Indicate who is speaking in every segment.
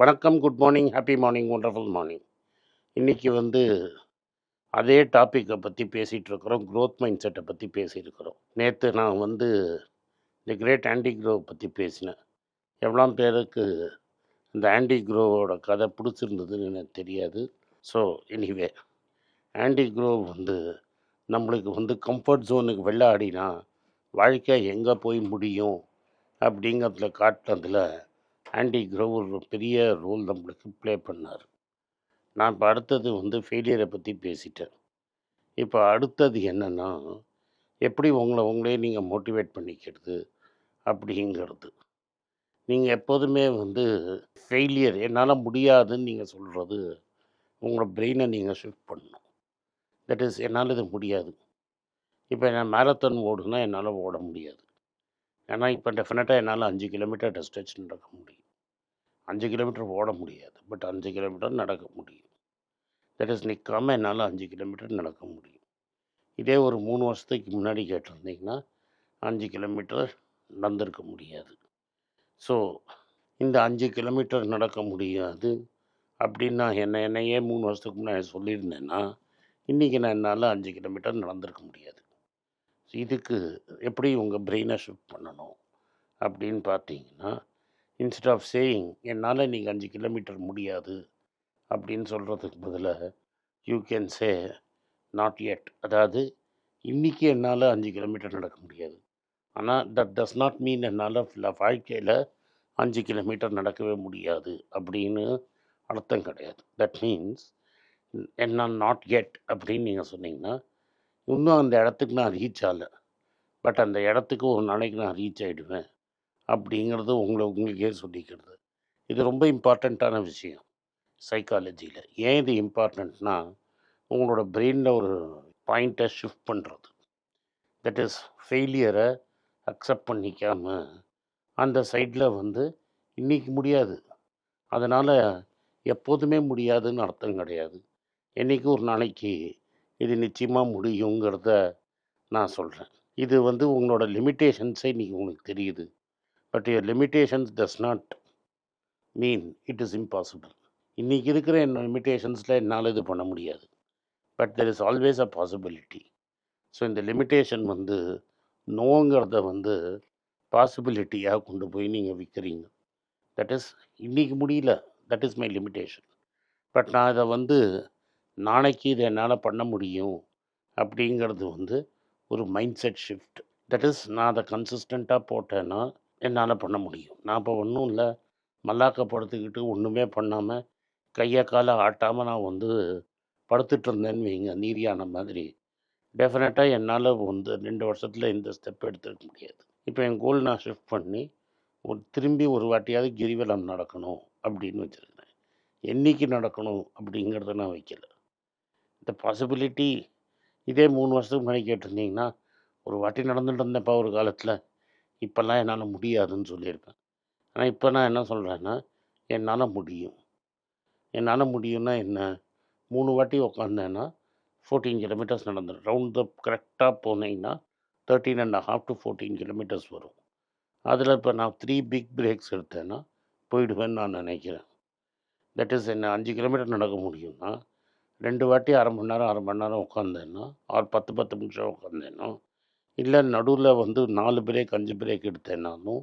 Speaker 1: வணக்கம், good morning, happy morning, wonderful morning. இன்னைக்கு வந்து அதே டாப்பிக்கை பற்றி பேசிகிட்டு இருக்கிறோம். க்ரோத் மைண்ட் செட்டை பற்றி பேசியிருக்கிறோம். நேற்று நான் வந்து தி கிரேட் ஆண்டி க்ரோவ் பற்றி பேசினேன். எவ்வளோ பேருக்கு இந்த ஆண்டி க்ரோவோட கதை பிடிச்சிருந்ததுன்னு எனக்கு தெரியாது. ஸோ எனிவே, ஆண்டி க்ரோவ் வந்து நம்மளுக்கு வந்து கம்ஃபர்ட் ஜோனுக்கு வெளில ஆடினா வாழ்க்கை எங்கே போய் முடியும் அப்படிங்கிறதுல காட்டுறதுல ஆண்டி க்ரோவ் ஒரு பெரிய ரோல் நம்மளுக்கு ப்ளே பண்ணார். நான் இப்போ அடுத்தது வந்து ஃபெயிலியரை பற்றி பேசிட்டேன். இப்போ அடுத்தது என்னென்னா, எப்படி உங்களே நீங்கள் மோட்டிவேட் பண்ணிக்கிறது அப்படிங்கிறது. நீங்கள் எப்போதுமே வந்து ஃபெயிலியர் என்னால் முடியாதுன்னு நீங்கள் சொல்கிறது, உங்களோட பிரெயினை நீங்கள் ஷிஃப்ட் பண்ணணும். தட் இஸ், என்னால் இது முடியாது. இப்போ நான் மேரத்தான் ஓடுனா என்னால் ஓட முடியாது. ஏன்னா இப்போ டெஃபினட்டாக என்னால் 5 கிலோமீட்டர் ஸ்ட்ரெச் நடக்க முடியும். 5 கிலோமீட்டர் ஓட முடியாது, பட் 5 கிலோமீட்டர் நடக்க முடியும். தட் இஸ், நிற்காமல் என்னால் 5 கிலோமீட்டர் நடக்க முடியும். இதே ஒரு 3 வருஷத்துக்கு முன்னாடி கேட்டிருந்தீங்கன்னா 5 கிலோமீட்டர் நடந்திருக்க முடியாது. ஸோ இந்த 5 கிலோமீட்டர் நடக்க முடியாது அப்படின்னு நான் என்னையே 3 வருஷத்துக்கு முன்னாடி சொல்லியிருந்தேன்னா, இன்றைக்கி நான் என்னால் 5 கிலோமீட்டர் நடந்திருக்க முடியாது. இதுக்கு எப்படி உங்கள் பிரெயினை ஷிஃப்ட் பண்ணணும் அப்படின்னு பார்த்தீங்கன்னா, இன்ஸ்டெட் ஆஃப் சேயிங் என்னால் நீங்கள் 5 கிலோமீட்டர் முடியாது அப்படின்னு சொல்கிறதுக்கு பதிலாக you can say not yet. அதாவது இன்றைக்கி என்னால் 5 கிலோமீட்டர் நடக்க முடியாது, ஆனால் தட் டஸ் நாட் மீன் என்னால் வாழ்க்கையில் 5 கிலோமீட்டர் நடக்கவே முடியாது அப்படின்னு அர்த்தம் கிடையாது. தட் மீன்ஸ் என்னால் நாட் எட் அப்படின்னு நீங்கள் சொன்னீங்கன்னா, இன்னும் அந்த இடத்துக்கு நான் ரீச் ஆகலை, பட் அந்த இடத்துக்கு ஒரு நாளைக்கு நான் ரீச் ஆகிடுவேன் அப்படிங்கிறது உங்களுக்கே சொல்லிக்கிறது. இது ரொம்ப இம்பார்ட்டண்ட்டான விஷயம் சைக்காலஜியில். ஏன் இது இம்பார்ட்டண்ட்னா, உங்களோட பிரெயினில் ஒரு பாயிண்ட்டை ஷிஃப்ட் பண்ணுறது. தட் இஸ், ஃபெயிலியரை அக்செப்ட் பண்ணிக்காமல் அந்த சைடில் வந்து இன்றைக்கி முடியாது, அதனால் எப்போதுமே முடியாதுன்னு அர்த்தம் கிடையாது. என்றைக்கு ஒரு நாளைக்கு இது நிச்சயமாக முடியுங்கிறத நான் சொல்கிறேன். இது வந்து உங்களோட லிமிட்டேஷன்ஸே இன்றைக்கி உங்களுக்கு தெரியுது, but your limitations does not mean it is impossible. இன்றைக்கி இருக்கிற என் லிமிட்டேஷன்ஸில் என்னால் இது பண்ண முடியாது, but there is always a possibility. So இந்த லிமிட்டேஷன் வந்து நோங்கிறத வந்து பாசிபிலிட்டியாக கொண்டு போய் நீங்கள் விற்கிறீங்க. தட் இஸ், இன்றைக்கி முடியல, that is my limitation, but நான் இதை வந்து நாளைக்கு இதை என்னால் பண்ண முடியும் அப்படிங்கிறது வந்து ஒரு mind set shift. That is, நான் அதை கன்சிஸ்டண்ட்டாக போட்டேன்னா என்னால் பண்ண முடியும். நான் இப்போ ஒன்றும் இல்லை, மல்லாக்க படுத்துக்கிட்டு ஒன்றுமே பண்ணாமல் கையை காலை ஆட்டாமல் நான் வந்து படுத்துட்டு இருந்தேன்னு வைங்க, நீரியான மாதிரி, டெஃபினட்டாக என்னால் வந்து 2 வருஷத்தில் இந்த ஸ்டெப் எடுத்துருக்க முடியாது. இப்போ என் கோல் நான் ஷிஃப்ட் பண்ணி திரும்பி ஒரு வாட்டியாவது கிரிவலம் நடக்கணும் அப்படின்னு வச்சுருக்கிறேன். என்றைக்கு நடக்கணும் அப்படிங்கிறத நான் வைக்கல. இந்த பாசிபிலிட்டி இதே 3 வருஷத்துக்கு முன்னாடி கேட்டிருந்தீங்கன்னா, ஒரு வாட்டி நடந்துட்டு இருந்தேன்ப்பா ஒரு காலத்தில், இப்போல்லாம் என்னால் முடியாதுன்னு சொல்லியிருப்பேன். ஆனால் இப்போ நான் என்ன சொல்கிறேன்னா, என்னால் முடியும். என்னால் முடியும்னா என்ன, 3 வாட்டி உக்காந்தேன்னா 14 கிலோமீட்டர்ஸ் நடந்துடும். ரவுண்ட் த கரெக்டாக போனீங்கன்னா 13.5 to 14 கிலோமீட்டர்ஸ் வரும். அதில் இப்போ நான் 3 பிக் பிரேக்ஸ் எடுத்தேன்னா போயிடுவேன்னு நான் நினைக்கிறேன். தட் இஸ், என்ன 5 கிலோமீட்டர் நடக்க முடியும்னா 2 வாட்டி அரை மணி நேரம் உட்காந்தேன்னா, ஆர் 10 நிமிஷம் உட்காந்தேன்னா, இல்லை நடுவில் வந்து 4 பிரேக் 5 பிரேக் எடுத்தேன்னாலும்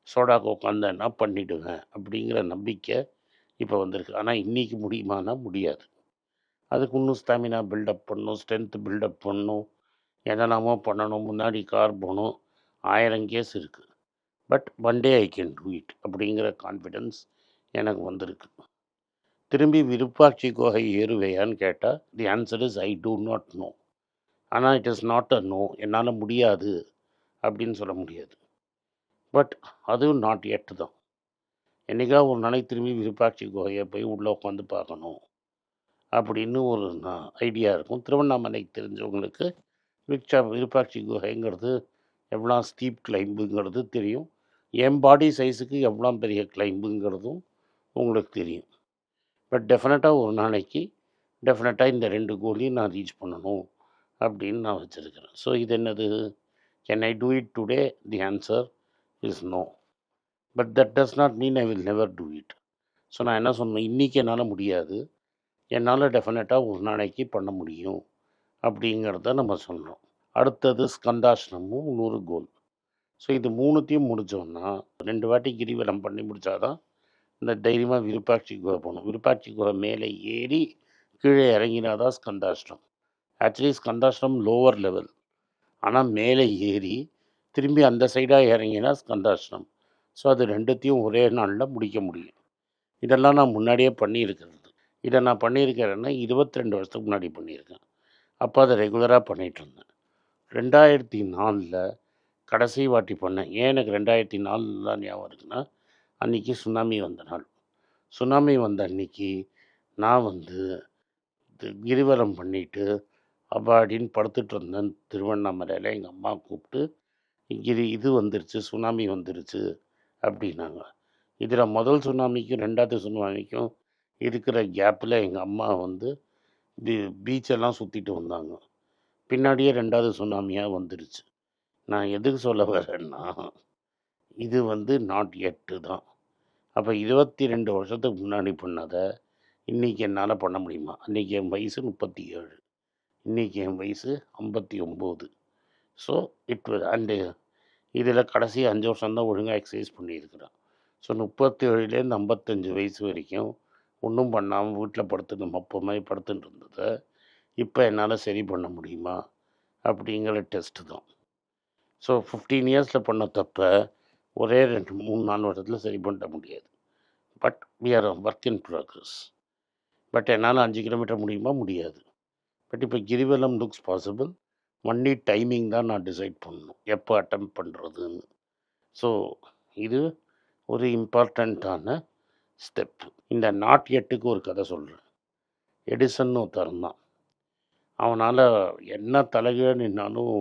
Speaker 1: சோடாக்கு உட்காந்தேன்னா பண்ணிவிடுவேன் அப்படிங்கிற நம்பிக்கை இப்போ வந்திருக்கு. ஆனால் இன்றைக்கி முடியுமானா முடியாது. அதுக்கு இன்னும் ஸ்டாமினா பில்டப் பண்ணணும், ஸ்ட்ரென்த்து பில்டப் பண்ணணும், என்னெல்லாமோ பண்ணணும், முன்னாடி கார் போகணும், 1000 கேஸ் இருக்குது. But one day I can do it அப்படிங்கிற கான்ஃபிடென்ஸ் எனக்கு வந்திருக்கு. திரும்பி விருப்பாட்சி குகை ஏறுவையான்னு கேட்டால் the answer is I do not know. ஆனால் it is not a no, என்னால் முடியாது அப்படின்னு சொல்ல முடியாது, பட் அதுவும் நாட் எட் தான். என்றைக்கா ஒரு நாளைக்கு திரும்பி விருப்பாட்சி குகையை போய் உள்ளே உட்காந்து பார்க்கணும் அப்படின்னு ஒரு ஐடியா இருக்கும். திருவண்ணாமலைக்கு தெரிஞ்சவங்களுக்கு விருப்பாட்சி குகைங்கிறது எவ்வளோ ஸ்டீப் கிளைம்புங்கிறது தெரியும். என் பாடி சைஸுக்கு எவ்வளோ பெரிய கிளைம்புங்கிறதும் உங்களுக்கு தெரியும். பட் டெஃபினட்டாக ஒரு நாளைக்கு டெஃபினட்டாக இந்த 2 கோலையும் நான் ரீச் பண்ணணும் அப்படின்னு நான் வச்சுருக்கிறேன். ஸோ இது என்னது, can I do it today? The answer is no, but that does not mean I will never do it. So நான் என்ன சொன்னேன், இன்றைக்கி என்னால் முடியாது, என்னால் டெஃபினட்டாக ஒரு நாளைக்கு பண்ண முடியும் அப்படிங்கிறத நம்ம சொன்னோம். அடுத்தது ஸ்கந்தாஷ்டமும் 100 கோல். ஸோ இது 3த்தையும் முடித்தோன்னா 2 வாட்டி கிரிவலம் பண்ணி முடித்தாதான் இந்த தைரியமாக விருப்பாட்சி குகை போகணும். விருப்பாட்சி குகை மேலே ஏறி கீழே இறங்கினா தான் ஸ்கந்தாஷ்டம். ஆக்சுவலி ஸ்கந்தாஷ்டம் லோவர் லெவல், ஆனால் மேலே ஏறி திரும்பி அந்த சைடாக இறங்கினா ஸ்கந்தாஷ்டம். ஸோ அது 2த்தையும் ஒரே நாளில் முடிக்க முடியும். இதெல்லாம் நான் முன்னாடியே பண்ணியிருக்கிறது. இதை நான் பண்ணியிருக்கிறேன்னா 22 வருஷத்துக்கு முன்னாடி பண்ணியிருக்கேன். அப்போ அதை ரெகுலராக பண்ணிகிட்ருந்தேன். 2004 கடைசி வாட்டி பண்ணேன். ஏன் எனக்கு 2004 தான் ஞாபகம் இருக்குன்னா, அன்றைக்கி சுனாமி வந்த நாள். சுனாமி வந்த அன்றைக்கி நான் வந்து கிரிவலம் பண்ணிவிட்டு அப்பாடின்னு படுத்துட்டு இருந்தேன் திருவண்ணாமலையில். எங்கள் அம்மா கூப்பிட்டு இது வந்துருச்சு, சுனாமி வந்துருச்சு அப்படின்னாங்க. இதில் முதல் சுனாமிக்கும் 2வது சுனாமிக்கும் இருக்கிற கேப்பில் எங்கள் அம்மா வந்து பீச்செல்லாம் சுற்றிட்டு வந்தாங்க. பின்னாடியே 2வது சுனாமியாக வந்துருச்சு. நான் எதுக்கு சொல்ல வரேன்னா, இது வந்து நாட் எட்டு தான். அப்போ 22 வருஷத்துக்கு முன்னாடி பண்ணதை இன்றைக்கி என்னால் பண்ண முடியுமா? அன்றைக்கி என் வயசு 37, இன்றைக்கி என் வயசு 59. ஸோ அண்டு இதில் கடைசி 5 வருஷம்தான் ஒழுங்காக எக்ஸசைஸ் பண்ணியிருக்கிறேன். ஸோ 37லேருந்து 55 வயசு வரைக்கும் ஒன்றும் பண்ணாமல் வீட்டில் படுத்துட்டு மப்ப மாதிரி படுத்துட்டு இருந்ததை இப்போ என்னால் சரி பண்ண முடியுமா அப்படிங்கிற டெஸ்ட்டு தான். ஸோ 15 இயர்ஸில் பண்ண தப்பை ஒரே 2, 3, 4 வருஷத்தில் சரி பண்ண முடியாது. But we are work in progress. But என்னால் 5 கிலோமீட்டர் முடியுமா? முடியாது. பட் இப்போ Girivalam looks possible. Only timing தான் நான் டிசைட் பண்ணணும், எப்போ அட்டம் பண்ணுறதுன்னு. ஸோ இது ஒரு இம்பார்ட்டண்ட்டான ஸ்டெப். இந்த நாட் எட்டுக்கு ஒரு கதை சொல்கிறேன். எடிசன் ஒருத்தர் தான். அவனால் என்ன தலைகீழ நின்னாலும்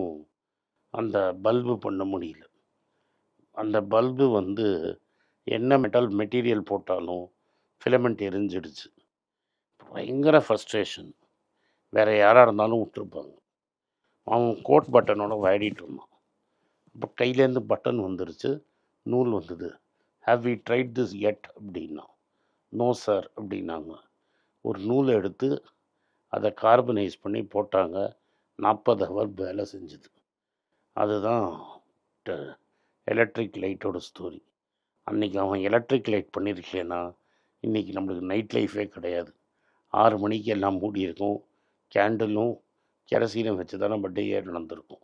Speaker 1: அந்த பல்பு பண்ண முடியல. அந்த பல்பு வந்து என்ன மெட்டீரியல் போட்டாலும் ஃபிலமெண்ட் எரிஞ்சிடுச்சு. பயங்கர ஃப்ரஸ்ட்ரேஷன். வேறு யாராக இருந்தாலும் விட்டுருப்பாங்க. அவன் கோட் பட்டனோட விளையாடிட்டு இருந்தான். அப்போ கையிலேருந்து பட்டன் வந்துருச்சு, நூல் வந்தது. ஹேவ் வி ட்ரைட் திஸ் எட் அப்படின்னா. நோ சார் அப்படின்னாங்க. ஒரு நூலை எடுத்து அதை கார்பனைஸ் பண்ணி போட்டாங்க. 40 ஹவர் வேலை செஞ்சுது. அதுதான் எலக்ட்ரிக் லைட்டோட ஸ்டோரி. அன்றைக்கி அவன் எலக்ட்ரிக் லைட் பண்ணியிருக்கேன்னா இன்றைக்கி நம்மளுக்கு நைட் லைஃபே கிடையாது. 6 மணிக்கு எல்லாம் மூடி இருக்கும். கேண்டிலும் கெரசீனம் வச்சு தான் நம்ம டேயே நடந்திருக்கும்.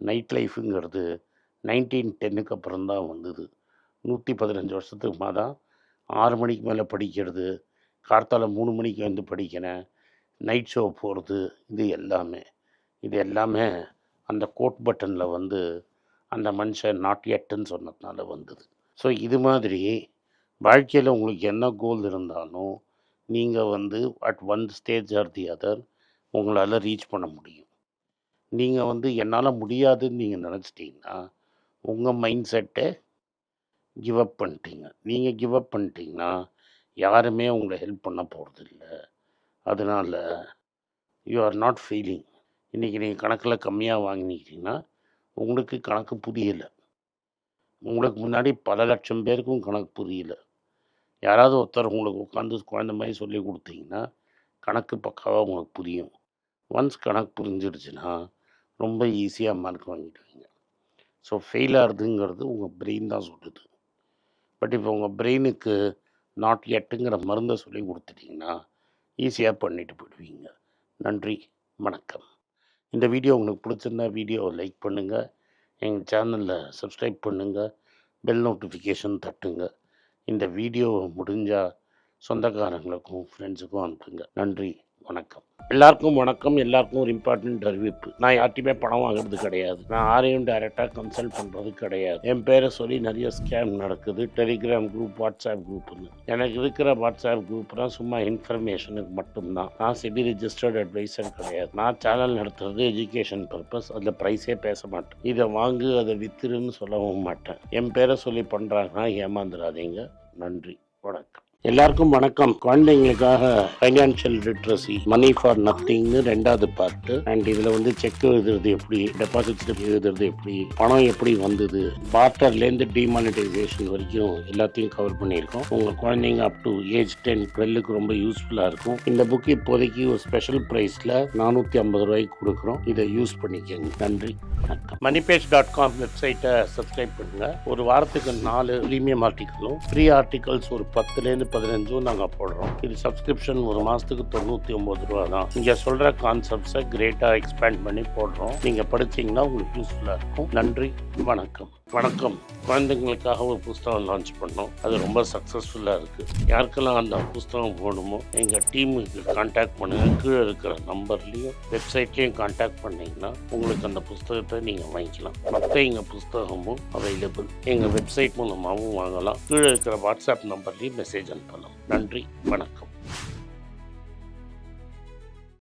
Speaker 1: நைட் லைஃபுங்கிறது 1910க்கு அப்புறம் தான் வந்தது. 115 வருஷத்துக்கு தான் 6 மணிக்கு மேலே படிக்கிறது, கார்த்தால 3 மணிக்கு வந்து படிக்கிறேன், நைட் ஷோ போகிறது, இது எல்லாமே அந்த கோட் பட்டனில் வந்து அந்த மனுஷன் நாட் எட்டுன்னு சொன்னதுனால வந்தது. ஸோ இது மாதிரி வாழ்க்கையில் உங்களுக்கு என்ன கோல் இருந்தாலும் நீங்கள் வந்து at one stage or the other உங்களால் ரீச் பண்ண முடியும். நீங்கள் வந்து என்னால் முடியாதுன்னு நீங்கள் நினச்சிட்டிங்கன்னா உங்கள் மைண்ட் செட்டை கிவ் அப் பண்ணிட்டீங்க. நீங்கள் கிவ் அப் பண்ணிட்டீங்கன்னா யாருமே உங்களை ஹெல்ப் பண்ண போகிறதில்ல. அதனால் யூ ஆர் நாட் ஃபீலிங். இன்றைக்கி நீங்கள் கணக்கில் கம்மியாக வாங்கினீங்கன்னா உங்களுக்கு கணக்கு புரியலை. உங்களுக்கு முன்னாடி பல லட்சம் பேருக்கும் கணக்கு புரியல. யாராவது ஒருத்தர் உங்களுக்கு உட்காந்து குழந்த மாதிரி சொல்லி கொடுத்தீங்கன்னா கணக்கு பக்காவாக உங்களுக்கு புரியும். ஒன்ஸ் கணக்கு புரிஞ்சிடுச்சுன்னா ரொம்ப ஈஸியாக மார்க் வாங்கிடுவீங்க. ஸோ ஃபெயில் ஆகுதுங்கிறது உங்கள் பிரெயின் தான் சொல்லுது. பட் இப்போ உங்கள் பிரெயினுக்கு நாட் எட்டுங்கிற மருந்தை சொல்லி கொடுத்துட்டிங்கன்னா ஈஸியாக பண்ணிட்டு போயிடுவீங்க. நன்றி, வணக்கம். இந்த வீடியோ உங்களுக்கு பிடிச்சிருந்தா வீடியோவை லைக் பண்ணுங்கள், எங்கள் சேனலில் சப்ஸ்கிரைப் பண்ணுங்கள், பெல் நோட்டிஃபிகேஷன் தட்டுங்க. இந்த வீடியோவை முடிஞ்சால் சொந்தக்காரங்களுக்கும் ஃப்ரெண்ட்ஸுக்கும் அனுப்புங்க. நன்றி, வணக்கம். எல்லாருக்கும் வணக்கம். எல்லாருக்கும் ஒரு இம்பார்ட்டண்ட் அறிவிப்பு. நான் யார்ட்டையுமே பணம் வாங்குறது கிடையாது. நான் யாரையும் டைரெக்டாக கன்சல்ட் பண்ணுறது கிடையாது. என் பேரை சொல்லி நிறைய ஸ்கேம் நடக்குது. டெலிகிராம் குரூப், வாட்ஸ்அப் குரூப்னு. எனக்கு இருக்கிற வாட்ஸ்அப் குரூப்லாம் சும்மா இன்ஃபர்மேஷனுக்கு மட்டும்தான். நான் செபி ரிஜிஸ்டர்ட் அட்வைசர் கிடையாது. நான் சேனல் நடத்துறது எஜுகேஷன் பர்பஸ். அதில் ப்ரைஸே பேச மாட்டேன். இதை வாங்கு அதை வித்துருன்னு சொல்லவும் மாட்டேன். என் பேரை சொல்லி பண்ணுறாங்கன்னா ஏமாந்துடாதீங்க. நன்றி, வணக்கம். எல்லாருக்கும் வணக்கம். குழந்தைங்களுக்காக ஃபைனான்ஷியல் லிட்ரஸி மணி ஃபார் நத்திங்னு 2வது பார்ட். அண்ட் இதில் வந்து செக் எழுதுறது எப்படி, டெபாசிட் எழுதுறது எப்படி, பணம் எப்படி வந்தது, பார்ட்டர்லேருந்து டிமானிட்டைசேஷன் வரைக்கும் எல்லாத்தையும் கவர் பண்ணியிருக்கோம். உங்கள் குழந்தைங்க அப் டு ஏஜ் 10-12க்கு ரொம்ப யூஸ்ஃபுல்லாக இருக்கும். இந்த புக் இப்போதைக்கு ஒரு ஸ்பெஷல் ப்ரைஸில் 450 ரூபாய்க்கு கொடுக்குறோம். இதை யூஸ் பண்ணிக்கோங்க. நன்றி, வணக்கம். moneypage.com வெப்சைட்டை சப்ஸ்கிரைப் பண்ணுங்கள். ஒரு வாரத்துக்கு 4 ப்ரீமியம் ஆர்டிக்கலும் ஃப்ரீ ஆர்டிகல்ஸ் ஒரு 10லேருந்து 15 நாங்கள் போடுறோம். இது சப்ஸ்கிரிப்ஷன் ஒரு மாதத்துக்கு 99 ரூபா தான். இங்கே சொல்கிற கான்செப்ட்ஸை கிரேட்டாக எக்ஸ்பேண்ட் பண்ணி போடுறோம். நீங்கள் படிச்சிங்கன்னா உங்களுக்கு யூஸ்ஃபுல்லாக இருக்கும். நன்றி, வணக்கம். வணக்கம். குழந்தைங்களுக்காக ஒரு புஸ்தகம் லான்ச் பண்ணோம். அது ரொம்ப சக்ஸஸ்ஃபுல்லாக இருக்குது. யாருக்கெல்லாம் அந்த புஸ்தகம் போகணுமோ எங்கள் டீமுக்கு கான்டாக்ட் பண்ணுங்கள். கீழே இருக்கிற நம்பர்லேயும் வெப்சைட்லேயும் கான்டாக்ட் பண்ணிங்கன்னா உங்களுக்கு அந்த புஸ்தகத்தை நீங்கள் வாங்கிக்கலாம். மற்ற எங்கள் புஸ்தகமும் அவைலபிள். எங்கள் வெப்சைட் மூலமாகவும் வாங்கலாம். கீழே இருக்கிற வாட்ஸ்அப் நம்பர்லேயும் மெசேஜ் அனுப்பலாம். நன்றி, வணக்கம்.